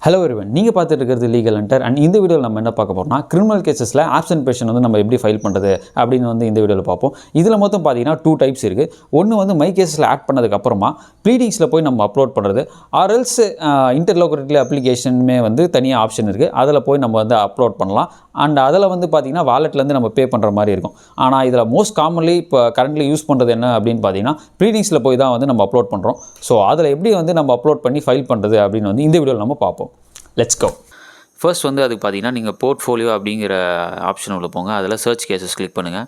Hello everyone, நீங்கள் பார்த்துட்டு இருக்கிறது லீகல் ஹண்டர். அண்ட் இந்த வீடியோவில் நம்ம என்ன பார்க்க போகிறோம்னா, கிரிமினல் கேசஸில் ஆப்சன்ட் பெட்டிஷன் வந்து நம்ம எப்படி ஃபைல் பண்ணுறது அப்படின்னு வந்து இந்த வீடியோவில் பார்ப்போம். இதில் மொத்தம் பார்த்தீங்கன்னா 2 டைப்ஸ் இருக்குது. ஒன்று வந்து மை கேஸில் ஆட் பண்ணதுக்கப்புறமா ப்ளீடிங்ஸில் போய் நம்ம அப்லோட் பண்ணுறது, ஆர்எல்ஸ் இன்டர்லோகேட்டரி அப்ளிகேஷனுமே வந்து தனியாக ஆப்ஷன் இருக்குது. அதில் போய் நம்ம வந்து அப்லோட் பண்ணலாம். அண்ட் அதில் வந்து பார்த்திங்கன்னா வாலெட்லேருந்து நம்ம பே பண்ணுற மாதிரி இருக்கும். ஆனால் இதில் மோஸ்ட் காமன்லி இப்போ கரண்ட்லி யூஸ் பண்ணுறது என்ன அப்படின்னு பார்த்தீங்கன்னா ப்ளீடிங்ஸில் போய் தான் வந்து நம்ம அப்லோட் பண்ணுறோம். ஸோ அதில் எப்படி வந்து நம்ம அப்லோட் பண்ணி ஃபைல் பண்ணுறது அப்படின்னு வந்து இந்த வீடியோவில் நம்ம பார்ப்போம். Let's go. ஃபர்ஸ்ட் வந்து அதுக்கு பார்த்தீங்கன்னா நீங்கள் போர்ட்ஃபோலியோ அப்படிங்கிற ஆப்ஷன் உள்ள போங்க. அதில் சர்ச் கேசஸ் கிளிக் பண்ணுங்கள்.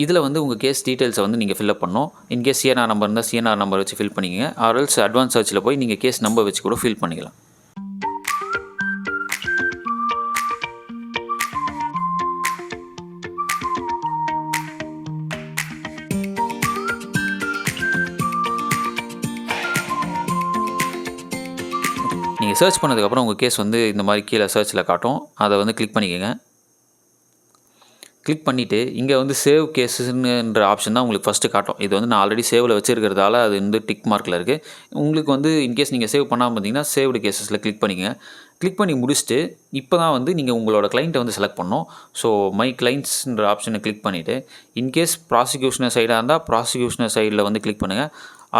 இதில் வந்து உங்கள் கேஸ் டீட்டெயில்ஸை வந்து நீங்கள் ஃபில்அப் பண்ணணும். இன்கேஸ் சிஎன்ஆர் நம்பர் இருந்தால் சிஎன்ஆர் நம்பர் வச்சு ஃபில் பண்ணிக்கங்க. ஆர்எல்ஸ் அட்வான்ஸ் சர்ச்சில் போய் நீங்கள் கேஸ் நம்பர் வச்சு கூட ஃபில் பண்ணிக்கலாம். நீங்கள் சர்ச் பண்ணதுக்கப்புறம் உங்கள் கேஸ் வந்து இந்த மாதிரி கீழே சர்ச்சில் காட்டும். அதை வந்து கிளிக் பண்ணிக்கோங்க. கிளிக் பண்ணிவிட்டு இங்கே வந்து சேவ் கேஸுன்ற ஆப்ஷன் தான் உங்களுக்கு ஃபஸ்ட்டு காட்டும். இது வந்து நான் ஆல்ரெடி சேவில் வச்சுருக்கிறதால அது வந்து டிக் மார்க்கில் இருக்குது. உங்களுக்கு வந்து இன்கேஸ் நீங்கள் சேவ் பண்ணாமல் பார்த்தீங்கன்னா சேவ்டு கேஸஸில் கிளிக் பண்ணிக்கங்க. கிளிக் பண்ணி முடிச்சுட்டு இப்போ தான் வந்து நீங்கள் உங்களோட கிளைண்ட்டை வந்து செலக்ட் பண்ணணும். ஸோ மை கிளைண்ட்ஸ்ன்ற ஆப்ஷனை கிளிக் பண்ணிவிட்டு இன்கேஸ் ப்ராசிக்யூஷனர் சைடாக இருந்தால் ப்ராசிக்யூஷனர் சைடில் வந்து கிளிக் பண்ணுங்கள்.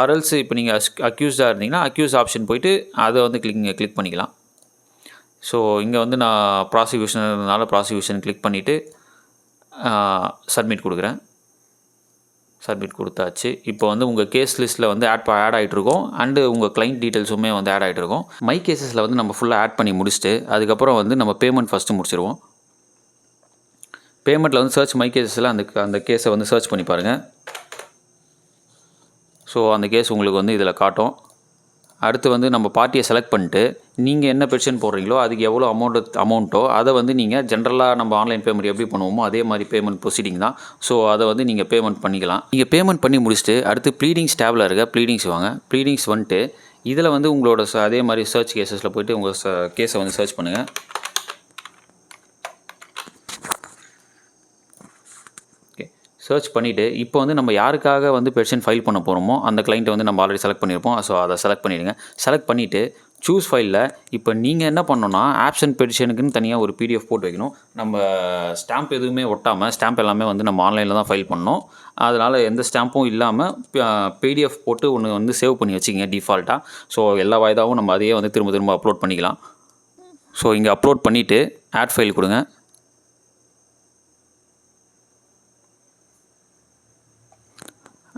ஆர்எல்ஸ் இப்போ நீங்கள் அக்யூஸ்டாக இருந்தீங்கன்னா அக்யூஸ் ஆப்ஷன் போய்ட்டு அதை வந்து கிளிக் பண்ணிக்கலாம். ஸோ இங்கே வந்து நான் ப்ராசிக்யூஷனால ப்ராசிக்யூஷன் கிளிக் பண்ணிவிட்டு சப்மிட் கொடுக்குறேன். சப்மிட் கொடுத்தாச்சு. இப்போ வந்து உங்கள் கேஸ் லிஸ்ட்டில் வந்து ஆட் ஆகிட்ருக்கோம். அண்டு உங்கள் கிளைண்ட் டீட்டெயில்ஸுமே வந்து ஆட் ஆகிட்ருக்கோம். மை கேஸஸில் வந்து நம்ம ஃபுல்லாக ஆட் பண்ணி முடிச்சுட்டு அதுக்கப்புறம் வந்து நம்ம பேமெண்ட் ஃபஸ்ட்டு முடிச்சிடுவோம். பேமெண்ட்டில் வந்து சர்ச் மை கேஸஸில் அந்த கேஸை வந்து சர்ச் பண்ணி பாருங்கள். ஸோ அந்த கேஸ் உங்களுக்கு வந்து இதில் காட்டும். அடுத்து வந்து நம்ம பார்ட்டியை செலக்ட் பண்ணிட்டு நீங்கள் என்ன பெட்டிஷன் போடுறீங்களோ அதுக்கு எவ்வளோ அமௌண்ட்டோ அதை வந்து நீங்கள் ஜென்ரலாக நம்ம ஆன்லைன் பேமெண்ட் எப்படி பண்ணுவோமோ அதே மாதிரி பேமெண்ட் ப்ரொசீடிங் தான். ஸோ அதை வந்து நீங்கள் பேமெண்ட் பண்ணிக்கலாம். நீங்கள் பேமெண்ட் பண்ணி முடிச்சுட்டு அடுத்து ப்ளீடிங்ஸ் டேபில் இருக்க ப்ளீடிங்ஸ் வாங்க. ப்ளீடிங்ஸ் வந்துட்டு இதில் வந்து உங்களோட அதே மாதிரி சர்ச் கேஸஸில் போய்ட்டு உங்கள் கேஸை வந்து சர்ச் பண்ணுங்கள். சர்ச் பண்ணிவிட்டு இப்போ வந்து நம்ம யாருக்காக வந்து பெட்டிஷன் ஃபைல் பண்ண போகிறோமோ அந்த கிளைண்ட்டை வந்து நம்ம ஆல்ரெடி செலக்ட் பண்ணியிருப்போம். ஸோ அதை செலக்ட் பண்ணிவிடுங்க. செலக்ட் பண்ணிவிட்டு சூஸ் ஃபைலில் இப்போ நீங்கள் என்ன பண்ணணும்னா ஆப்ஷன் பெட்டிஷனுக்குன்னு தனியாக ஒரு பிடிஎஃப் போட்டு வைக்கணும். நம்ம ஸ்டாம்ப் எதுவுமே ஒட்டாமல், ஸ்டாம்ப் எல்லாமே வந்து நம்ம ஆன்லைனில் தான் ஃபைல் பண்ணணும். அதனால் எந்த ஸ்டாம்பும் இல்லாமல் பிடிஎஃப் போட்டு ஒன்று வந்து சேவ் பண்ணி வச்சுக்கிங்க டிஃபால்ட்டாக. ஸோ எல்லா வாய்தாவும் நம்ம அதையே வந்து திரும்ப அப்லோட் பண்ணிக்கலாம். ஸோ இங்கே அப்லோட் பண்ணிவிட்டு ஆட் ஃபைல் கொடுங்க.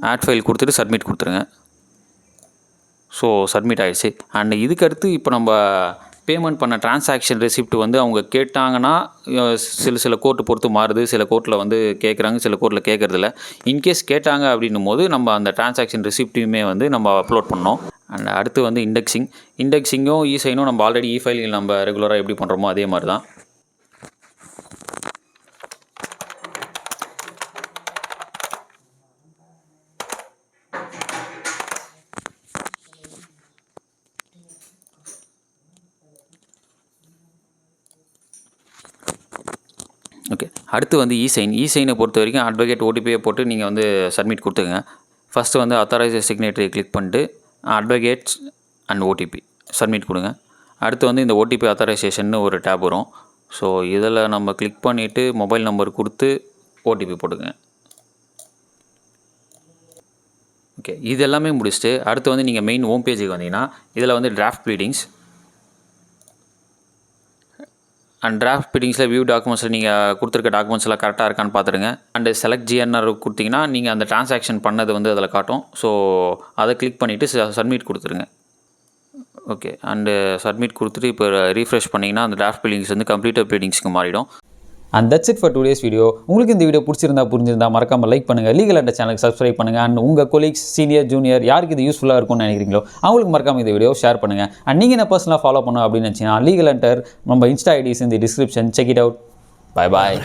ஆட் ஃபைல் கொடுத்துட்டு சப்மிட் கொடுத்துருங்க. ஸோ சப்மிட் ஆகிடுச்சு. அண்ட் இதுக்கடுத்து இப்போ நம்ம பேமெண்ட் பண்ண ட்ரான்சாக்ஷன் ரெசிப்ட் வந்து அவங்க கேட்டாங்கன்னா சில கோர்ட்டு பொறுத்து மாறுது. சில கோர்ட்டில் வந்து கேட்குறாங்க, சில கோர்ட்டில் கேட்குறதில்ல. இன்கேஸ் கேட்டாங்க அப்படின்னும் போது நம்ம அந்த ட்ரான்சாக்ஷன் ரெசிப்ட்டையுமே வந்து நம்ம அப்லோட் பண்ணோம். அண்ட் அடுத்து வந்து இண்டெக்ஸிங்கும் இசைனும் நம்ம ஆல்ரெடி ஃபைலில் நம்ம ரெகுலராக எப்படி பண்ணுறோமோ அதே மாதிரி தான். ஓகே, அடுத்து வந்து இசைனை பொறுத்த வரைக்கும் அட்வொகேட் ஓடிபியை போட்டு நீங்கள் வந்து சப்மிட் கொடுத்துங்க. ஃபஸ்ட்டு வந்து அத்தாரைஸ் சிக்னேட்டரி கிளிக் பண்ணிட்டு அட்வொகேட்ஸ் அண்ட் ஓடிபி சப்மிட் கொடுங்க. அடுத்து வந்து இந்த ஓடிபி அத்தாரைசேஷன் ஒரு டேப் வரும். ஸோ இதில் நம்ம கிளிக் பண்ணிவிட்டு மொபைல் நம்பர் கொடுத்து ஓடிபி போட்டுங்க. ஓகே, இது எல்லாமே முடிச்சுட்டு அடுத்து வந்து நீங்கள் மெயின் ஹோம் பேஜுக்கு வந்தீங்கன்னா இதில் வந்து டிராஃப்ட் ப்ளீடிங்ஸ் அண்ட் டிராஃப்ட் ப்ளீடிங்ஸில் வியூ டாக்குமெண்ட்ஸில் நீங்கள் கொடுத்துருக்க டாக்குமெண்ட்ஸ் எல்லாம் கரெக்டாக இருக்கான்னு பார்த்துருங்க. அண்டு செலக்ட் ஜிஎன்ஆர் கொடுத்தீங்கன்னா நீங்கள் அந்த ட்ரான்சாக்ஷன் பண்ணது வந்து அதில் காட்டும். ஸோ அதை கிளிக் பண்ணிவிட்டு சப்மிட் கொடுத்துருங்க. ஓகே, அண்டு சப்மிட் கொடுத்துட்டு இப்போ ரீஃப்ரெஷ் பண்ணிங்கன்னா அந்த டிராஃப்ட் ப்ளீடிங்ஸ் வந்து கம்ப்ளீட்டட் ப்ளீடிங்ஸ்க்கு மாறிடும். And that's it for today's video. உங்களுக்கு இந்த வீடியோ புரிஞ்சிருந்தா மறக்காமல் லைக் பண்ணுங்கள். லீகல் ஹண்டர் சேனலுக்கு சப்ஸ்கிரைப் பண்ணுங்கள். அண்ட் உங்கள் கொலீக்ஸ், சீனியர், ஜூனியர் யாருக்கு இது யூஸ்ஃபுல்லாக இருக்கும்னு நினைக்கிறீங்களோ அவங்களுக்கு மறக்காமல் இந்த வீடியோ ஷேர் பண்ணுங்கள். அண்ட் நீங்கள் என்ன பர்சனலாக ஃபாலோ பண்ணணும் அப்படின்னு நினச்சிங்கன்னா லீகல் ஹண்டர் நம்ம இன்ஸ்டா ஐடிஸ் இந்த description. Check it out. Bye bye.